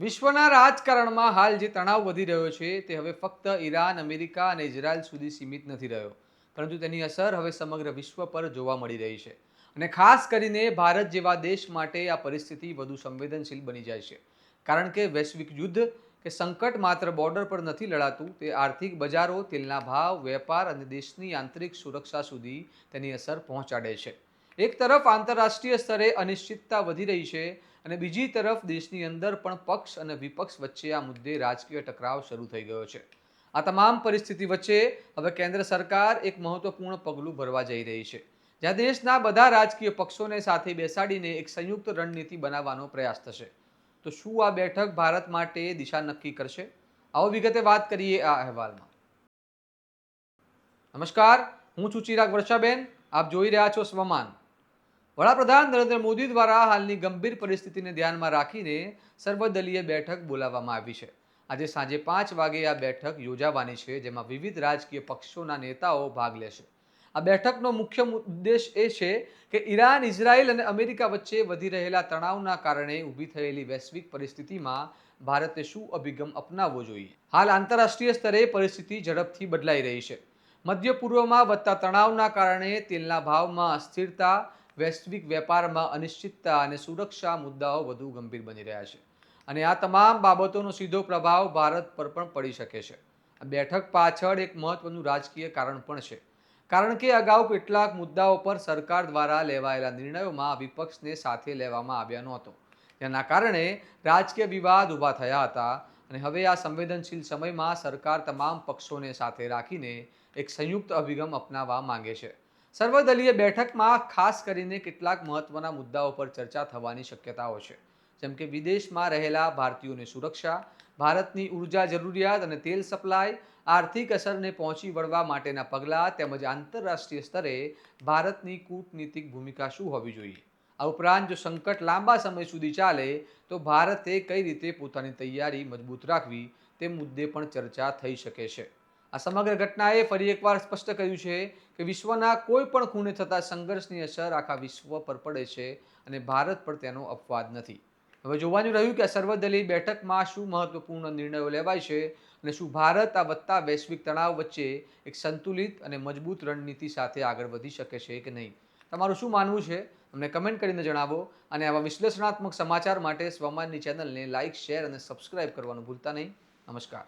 વિશ્વના રાજકારણમાં હાલ જે તણાવ વધી રહ્યો છે તે હવે ફક્ત ઈરાન, અમેરિકા અને ઇઝરાયલ સુધી સીમિત નથી રહ્યો, પરંતુ તેની અસર હવે સમગ્ર વિશ્વ પર જોવા મળી રહી છે. અને ખાસ કરીને ભારત જેવા દેશ માટે આ પરિસ્થિતિ વધુ સંવેદનશીલ બની જાય છે, કારણ કે વૈશ્વિક યુદ્ધ કે સંકટ માત્ર બોર્ડર પર નથી લડાતું, તે આર્થિક બજારો, તેલના ભાવ, વેપાર અને દેશની આંતરિક સુરક્ષા સુધી તેની અસર પહોંચાડે છે. એક તરફ આંતરરાષ્ટ્રીય સ્તરે અનિશ્ચિતતા વધી રહી છે, અને બીજી તરફ દેશની અંદર પણ પક્ષ અને વિપક્ષ વચ્ચે આ મુદ્દે રાજકીય ટકરાવ શરૂ થઈ ગયો છે. આ તમામ પરિસ્થિતિ વચ્ચે હવે કેન્દ્ર સરકાર એક મહત્વપૂર્ણ પગલું ભરવા જઈ રહી છે, જ્યાં દેશના બધા રાજકીય પક્ષોને સાથે બેસાડીને એક સંયુક્ત રણનીતિ બનાવવાનો પ્રયાસ થશે. તો શું આ બેઠક ભારત માટે દિશા નક્કી કરશે? આવો વિગતે વાત કરીએ આ અહેવાલમાં. નમસ્કાર, હું છું ચિરાગ વર્ષાબેન. આપ જોઈ રહ્યા છો સ્વમાન. વડાપ્રધાન નરેન્દ્ર મોદી દ્વારા હાલની ગંભીર પરિસ્થિતિને ધ્યાનમાં રાખીને સર્વદલીય બેઠક બોલાવવામાં આવી છે. આજે સાંજે 5 વાગે આ બેઠક યોજાવાની છે, જેમાં વિવિધ રાજકીય પક્ષોના નેતાઓ ભાગ લેશે. આ બેઠકનો મુખ્ય ઉદ્દેશ એ છે કે ઈરાન, ઇઝરાયલ અને અમેરિકા વચ્ચે વધી રહેલા તણાવના કારણે ઊભી થયેલી વૈશ્વિક પરિસ્થિતિમાં ભારતે શું અભિગમ અપનાવવો જોઈએ. હાલ આંતરરાષ્ટ્રીય સ્તરે પરિસ્થિતિ ઝડપથી બદલાઈ રહી છે. મધ્ય પૂર્વમાં વધતા તણાવના કારણે તેલના ભાવમાં અસ્થિરતા, વૈશ્વિક વેપારમાં અનિશ્ચિતતા અને સુરક્ષા મુદ્દાઓ વધુ ગંભીર બની રહ્યા છે. અને આ તમામ બાબતોનો સીધો પ્રભાવ ભારત પર પણ પડી શકે છે. આ બેઠક પાછળ એક મહત્વનું રાજકીય કારણ પણ છે, કારણ કે અગાઉ કેટલાક મુદ્દાઓ પર સરકાર દ્વારા લેવાયેલા નિર્ણયોમાં વિપક્ષને સાથે લેવામાં આવ્યા નહોતો, જેના કારણે રાજકીય વિવાદ ઊભા થયા હતા. અને હવે આ સંવેદનશીલ સમયમાં સરકાર તમામ પક્ષોને સાથે રાખીને એક સંયુક્ત અભિગમ અપનાવવા માંગે છે. સર્વદલીય બેઠકમાં ખાસ કરીને કેટલાક મહત્વના મુદ્દાઓ પર ચર્ચા થવાની શક્યતાઓ છે, જેમ કે વિદેશમાં રહેલા ભારતીયોની સુરક્ષા, ભારતની ઉર્જા જરૂરિયાત અને તેલ સપ્લાય, આર્થિક અસરને પહોંચી વળવા માટેના પગલાં, તેમજ આંતરરાષ્ટ્રીય સ્તરે ભારતની કૂટનીતિક ભૂમિકા શું હોવી જોઈએ. આ ઉપરાંત જો સંકટ લાંબા સમય સુધી ચાલે તો ભારતે કઈ રીતે પોતાની તૈયારી મજબૂત રાખવી તે મુદ્દે પણ ચર્ચા થઈ શકે છે. આ સમગ્ર ઘટનાએ ફરી એકવાર સ્પષ્ટ કર્યું છે કે વિશ્વના કોઈ પણ ખૂણે થતા સંઘર્ષની અસર આખા વિશ્વ પર પડે છે, અને ભારત પર તેનો અપવાદ નથી. હવે જોવાનું રહ્યું કે આ સર્વદલીય બેઠકમાં શું મહત્વપૂર્ણ નિર્ણયો લેવાય છે, અને શું ભારત આ વધતા વૈશ્વિક તણાવ વચ્ચે એક સંતુલિત અને મજબૂત રણનીતિ સાથે આગળ વધી શકે છે કે નહીં. તમારું શું માનવું છે અમને કમેન્ટ કરીને જણાવો. અને આવા વિશ્લેષણાત્મક સમાચાર માટે સ્વમાનની ચેનલને લાઇક, શેર અને સબસ્ક્રાઇબ કરવાનું ભૂલતા નહીં. નમસ્કાર.